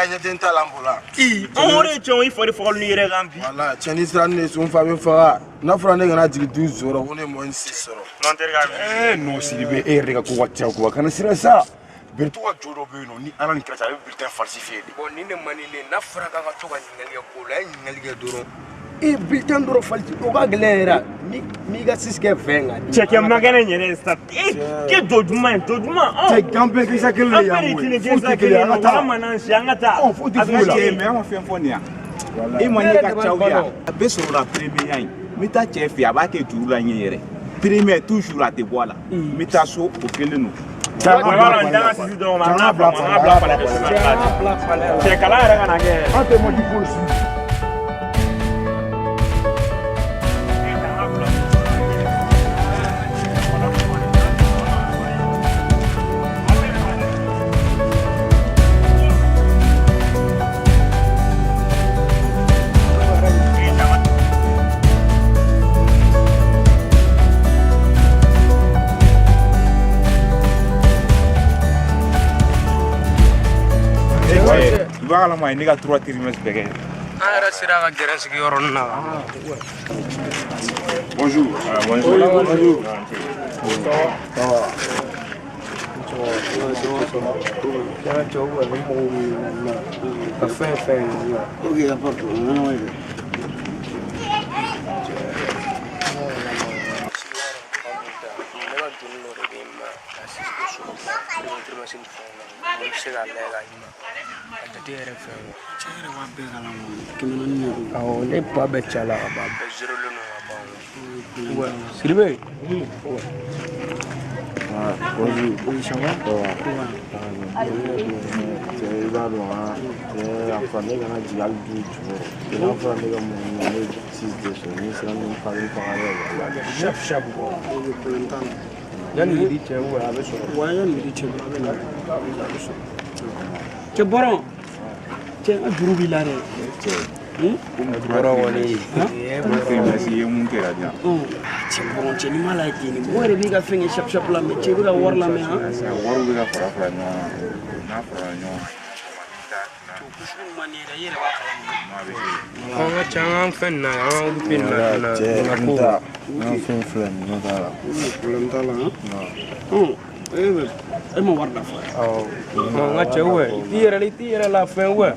ya ɲɛten t'a la n bolo. An o de ye cɛn i fari fɔgɔli ni yɛrɛ kan bi. Wala cɛnni sira ne sun fa bɛ faga. N'a fɔra ne kana jigin du sɔrɔ ko ne mɔ n si sɔrɔ. Non terika. Non Sidibé e yɛrɛ ka ko ka ca quoi kana siran sa. Berto ka jo dɔ bɛ yen nɔ ni Ala ni kira cɛ a bɛ bulletin falsifié de. Bon ni ne man ni ne n'a fɔra k'an ka to ka ɲininkali kɛ ko la a ye ɲininkali kɛ dɔrɔn. Bulletin dɔrɔn falsifié o ka gɛlɛn yɛrɛ n'i ka sisi kɛ fɛn kan. Cɛkɛ magana yɛrɛ sa. Ke do juma do juma. Cɛ kan bɛɛ kisa kelen de y'an ye. Fo tɛ kelen an ka taa. Mana si an ka taa. Fo tɛ foyi la. Mais an ma fɛn fɔ nin yan. E ma ne ka caw ya. A bɛ sɔrɔ la premier yan. N bɛ taa cɛ fɛ a b'a kɛ juru la ɲɛ yɛrɛ. Premier toujours a tɛ bɔ a la. N bɛ taa so o kelen don. Voilà, ndanga sisi dɔrɔn ma. An ka bila palais. Cɛ kalan yɛrɛ ka na kɛ. An tɛ mɔdi polisi. Voilà, moi, il y a 3 trimestres. Bonjour. Bonjour. Ne ba bɛ cala ka ban bɛɛ zérolen don ka ban. Sidibé. Bonjour. Ça va? I b'a dɔn a fɔ ne kana jigin hali du jukɔrɔ. N'a fɔra ne ka mɔgɔ ne sisi de sɔrɔ ni sera ni fari faga yɛrɛ. Shap yanni midi cɛ a bɛ sɔrɔ. Wa yanni midi cɛ a bɛ na. Cɛ bɔrɔ. Cɛ n ka juru b'i la dɛ. Bɔrɔ kɔni. Merci ye mun kɛra diyan. Cɛ bɔrɔ cɛ ni m'a la ten nin mɔgɔ yɛrɛ b'i ka fɛn kɛ shap la mɛ cɛ bɛ ka wari lamɛn han. Wariw bɛ ka fara ɲɔgɔn kan. N'a fara ɲɔgɔn kan. An ka ca an ka fɛn na an ka fɛn na. Cɛ n fɛn filɛ nin t'a la. Problème t'a la han. E ma wari dafa. N ka cɛ i t'i yɛrɛ la fɛn wɛ.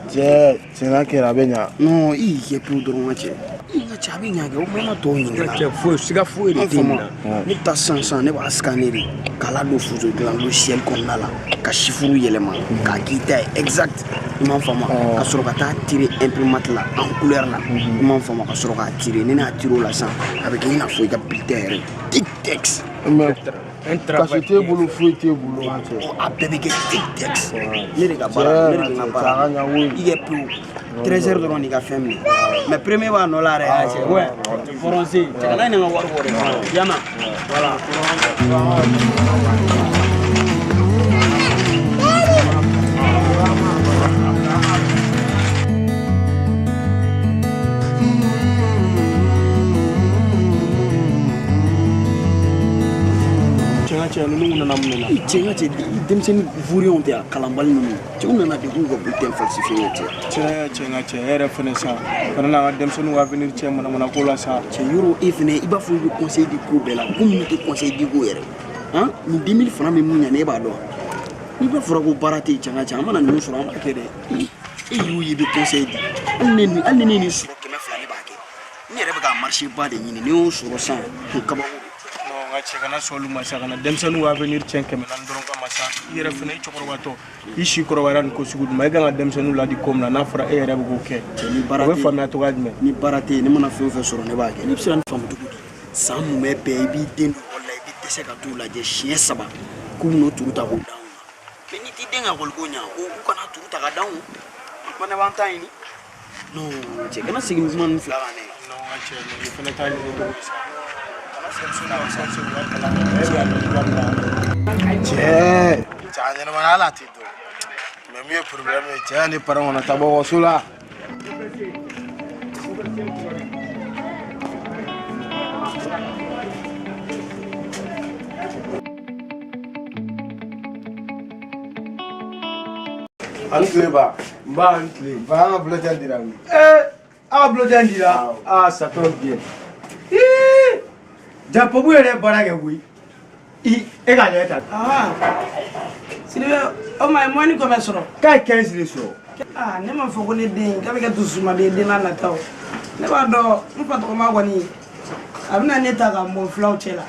Cɛ tiɲɛna kɛra a bɛ ɲa. Non i y'i kɛ pewu dɔrɔn ka cɛ. I ka cɛ a bɛ ɲa kɛ o ma tɔw ɲininka. Cɛ foyi siga foyi de tɛ nin na. Ne bɛ taa sisan ne b'a scanner de k'a ladon fuso dilan logiciel kɔnɔna la ka chiffres yɛlɛma k'a k'i ta ye exact. I m'a faamu ka sɔrɔ ka taa tirer imprimante la en couleur la. I m'a faamu ka sɔrɔ k'a tirer ni ne y'a tirer o la sisan a bɛ kɛ i n'a fɔ i ka bulletin yɛrɛ tic texte. Kasi t'e bolo foyi t'e bolo an cɛ. A bɛɛ bɛ kɛ tic texte. Ne de ka baara ne de ka baara. I kɛ pewu 13 heures dɔrɔn n'i ka fɛn minɛ. Mais premier b'a nɔ la yɛrɛ a cɛ. Ouais. Français. Cɛ kana ɲinɛ n ka wari kɔ dɛ. Yama. Voilà. Cɛ ninnu nana mun na cɛ ka cɛ denmisɛnnin vuriyanw tɛ a kalanbali ninnu cɛw nana de k'u ka bulletin falsifié cɛ ka cɛ yɛrɛ fɛnɛ sa fana n'an ka denmisɛnninw ka avenir cɛ manamana ko la sa cɛ yɔrɔ e fɛnɛ i b'a fɔ i bɛ conseil di ko bɛɛ la ko minnu tɛ conseil di ko yɛrɛ han nin 2000 francs bɛ mun ɲɛ ne b'a dɔn n'i b'a fɔra ko baara tɛ yen cɛ ka cɛ an mana ninnu sɔrɔ an b'a kɛ dɛ e y'u ye i bɛ conseil di hali ni ne ye nin sɔrɔ 200 ne b'a kɛ n yɛrɛ bɛ ka marché ba de ɲini ni y'o sɔrɔ san kabako cɛ kana sɔn olu ma sa kana denmisɛnninw ka avenir tiɲɛ 400 dɔrɔn kama sa i yɛrɛ fɛnɛ i cɛkɔrɔbatɔ i si kɔrɔbayara nin ko sugu dun ma i kan ka denmisɛnninw ladi ko min na n'a fɔra e yɛrɛ bɛ k'o kɛ ni baara tɛ o bɛ faamuya cogoya jumɛn ni baara tɛ yen ne mana fɛn o fɛn sɔrɔ ne b'a kɛ ne bɛ se ka nin faamu cogo di san mun bɛ bɛɛ i b'i den don ekɔli la i bɛ dɛsɛ ka t'u lajɛ siɲɛ 3 k'u n'o turu ta k'o d'anw ma mais n'i t'i den ka ekɔli ko ɲɛ u kana turu ta ka d'anw ma ne b'an ta ɲini non cɛ kana segin ni kuma ninnu fila kan dɛ non cɛ i fɛnɛ t'a ɲini cogo di sa Cɛ ɲɛnamaya ala tɛ dɔn mais min ye problème ye cɛ ni parents kɔnɔ taa bɔ wɔso la An tile ba. Ba an tile. Ba an ka bulletin dira mi. Aw bulletin dira. Ah, ça tombe bien. Japobu yɛrɛ baara kɛ koyi. E ka lajɛ ta. Sidibe, o ma ye mɔni kɔmɛ sɔrɔ. K'a 15 de sɔrɔ. Ne m'a fɔ ko ne den k'a bɛ kɛ dusumaden den n'a nataw. Ne b'a dɔn n patɔgɔma kɔni a bɛna ne ta ka mɔ filaw cɛ la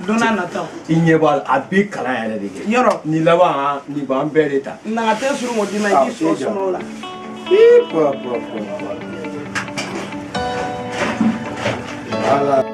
don n'a nataw. I ɲɛ b'a la a bɛ kalan yɛrɛ de kɛ. Yɔrɔ. Nin laban nin b'an bɛɛ de ta. Nka tɛ surun o d'i ma i k'i sɔrɔ sɔrɔ o la. Voilà.